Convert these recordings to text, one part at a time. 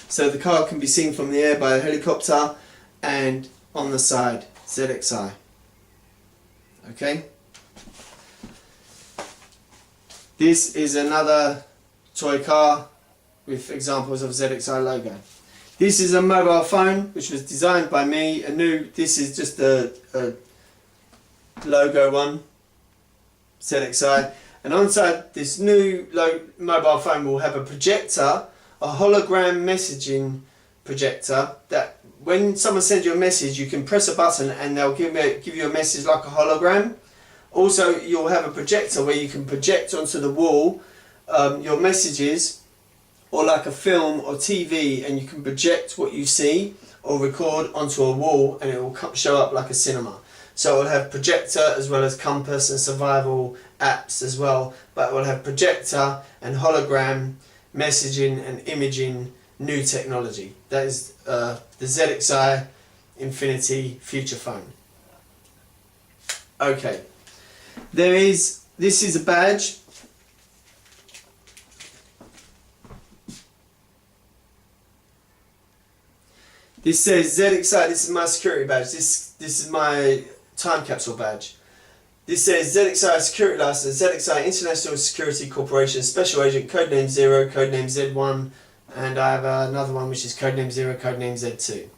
So the car can be seen from the air by a helicopter, and on the side, ZXI. Okay? This is another toy car with examples of ZXI logo. This is a mobile phone which was designed by me. This is just a logo one, ZXI. And inside this new mobile phone will have a projector, a hologram messaging projector, that when someone sends you a message, you can press a button and they'll give you a message like a hologram. Also, you'll have a projector where you can project onto the wall your messages, or like a film or TV, and you can project what you see or record onto a wall, and it will show up like a cinema. So it will have projector as well as compass and survival apps as well, but it will have projector and hologram messaging and imaging new technology. That is the ZXI Infinity Future Phone. Okay, this is a badge. This says ZXI, this is my security badge, this is my time capsule badge. This says ZXI Security License, ZXI International Security Corporation, Special Agent, Codename 0, Codename Z1, and I have another one which is Codename 0, Codename Z2.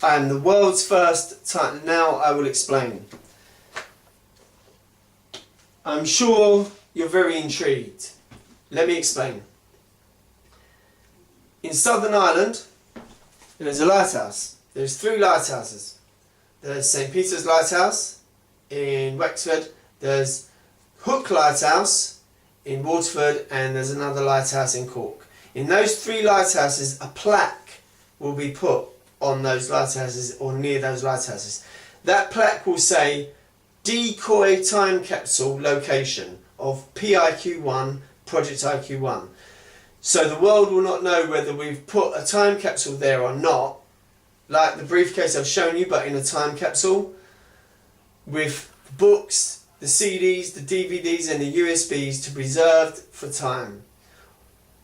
I am the world's first time. Now I will explain. I'm sure you're very intrigued. Let me explain. In Southern Ireland, there's a lighthouse. There's 3 lighthouses. There's St. Peter's Lighthouse in Wexford, there's Hook Lighthouse in Waterford, and there's another lighthouse in Cork. In those 3 lighthouses, a plaque will be put on those lighthouses or near those lighthouses. That plaque will say decoy time capsule location of PIQ1, Project IQ1. So the world will not know whether we've put a time capsule there or not, like the briefcase I've shown you, but in a time capsule, with books, the CDs, the DVDs and the USBs to preserved for time.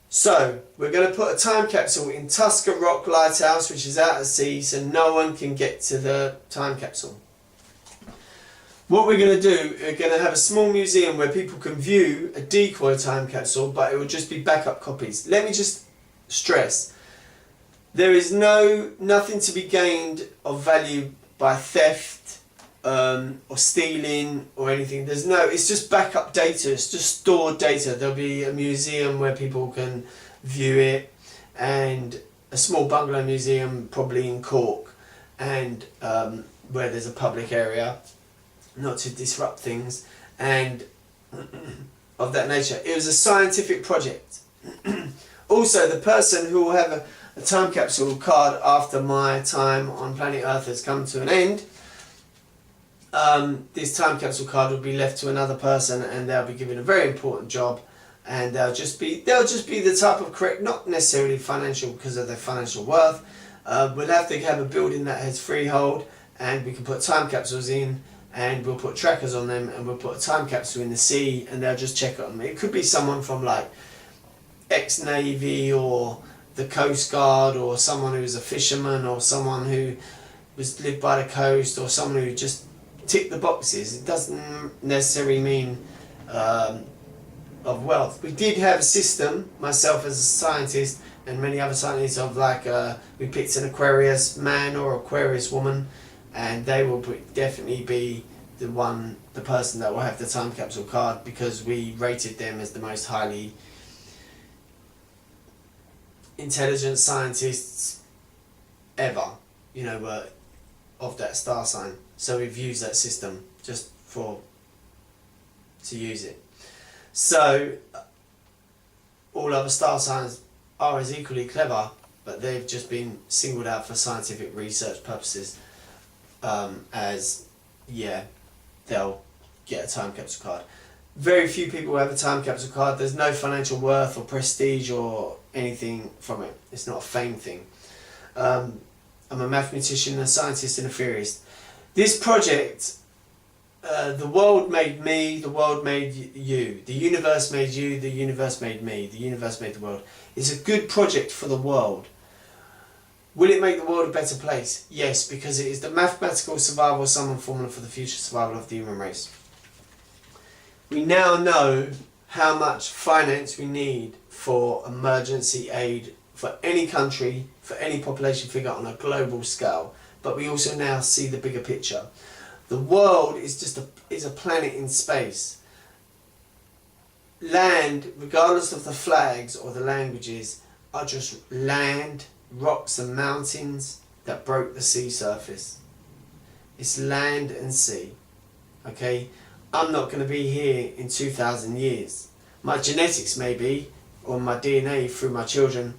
So we're going to put a time capsule in Tuskar Rock Lighthouse, which is out at sea, so no one can get to the time capsule. What we're going to do, we're going to have a small museum where people can view a decoy time capsule, but it will just be backup copies. Let me just stress, there is nothing to be gained of value by theft or stealing or anything. It's just backup data, it's just stored data. There'll be a museum where people can view it, and a small bungalow museum probably in Cork, and where there's a public area, not to disrupt things, and of that nature. It was a scientific project. Also, the person who will have a time capsule card after my time on planet Earth has come to an end, this time capsule card will be left to another person, and they'll be given a very important job, and they'll just be the type of correct, not necessarily financial because of their financial worth. We'll have to have a building that has freehold, and we can put time capsules in, and we'll put trackers on them, and we'll put a time capsule in the sea, and they'll just check on them. It could be someone from like ex-Navy or the Coast Guard, or someone who's a fisherman, or someone who lived by the coast, or someone who just ticked the boxes. It doesn't necessarily mean of wealth. We did have a system, myself as a scientist and many other scientists, of like we picked an Aquarius man or Aquarius woman, and they will definitely be the person that will have the time capsule card, because we rated them as the most highly intelligent scientists ever, you know, of that star sign. So we've used that system just to use it. So all other star signs are as equally clever, but they've just been singled out for scientific research purposes, they'll get a time capsule card. Very few people have a time capsule card. There's no financial worth or prestige or anything from it. It's not a fame thing. I'm a mathematician, a scientist and a theorist. This project, the world made me, the world made you. The universe made you, the universe made me, the universe made the world. It's a good project for the world. Will it make the world a better place? Yes, because it is the mathematical survival summon formula for the future survival of the human race. We now know how much finance we need for emergency aid for any country, for any population figure on a global scale. But we also now see the bigger picture. The world is just a planet in space. Land, regardless of the flags or the languages, are just land, rocks and mountains that broke the sea surface. It's land and sea. Okay? I'm not going to be here in 2,000 years. My genetics maybe, or my DNA through my children,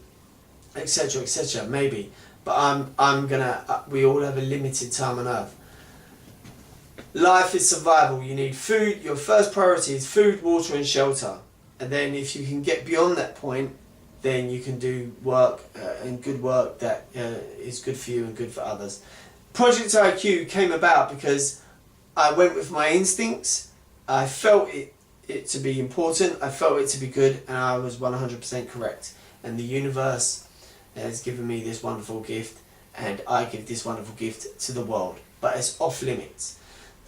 etc., maybe. But we all have a limited time on Earth. Life is survival. You need food. Your first priority is food, water and shelter. And then if you can get beyond that point, then you can do work and good work that is good for you and good for others. Project IQ came about because I went with my instincts. I felt it to be important. I felt it to be good, and I was 100% correct. And the universe has given me this wonderful gift, and I give this wonderful gift to the world. But it's off limits.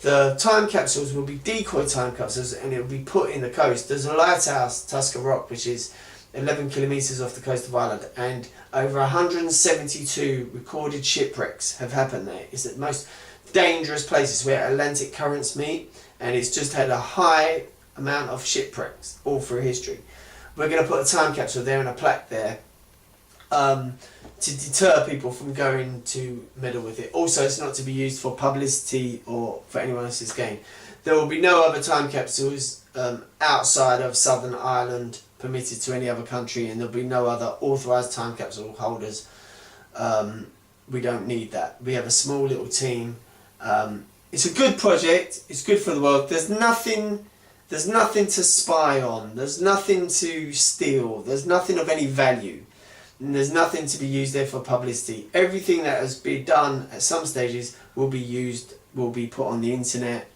The time capsules will be decoy time capsules, and it will be put in the coast. There's a lighthouse, TUSKAR Rock, which is 11 kilometres off the coast of Ireland, and over 172 recorded shipwrecks have happened there. It's the most dangerous places where Atlantic currents meet, and it's just had a high amount of shipwrecks all through history. We're going to put a time capsule there and a plaque there to deter people from going to meddle with it. Also, it's not to be used for publicity or for anyone else's gain. There will be no other time capsules outside of Southern Ireland permitted to any other country, and there'll be no other authorised time capsule holders. We don't need that. We have a small little team. It's a good project. It's good for the world. There's nothing to spy on. There's nothing to steal. There's nothing of any value. And there's nothing to be used there for publicity. Everything that has been done at some stages will be put on the internet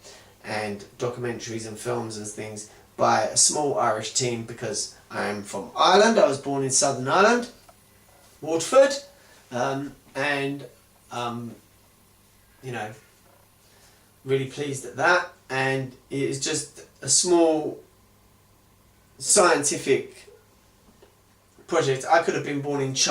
and documentaries and films and things by a small Irish team, because I am from Ireland. I was born in Southern Ireland, Waterford, you know, really pleased at that. And it is just a small scientific project. I could have been born in China.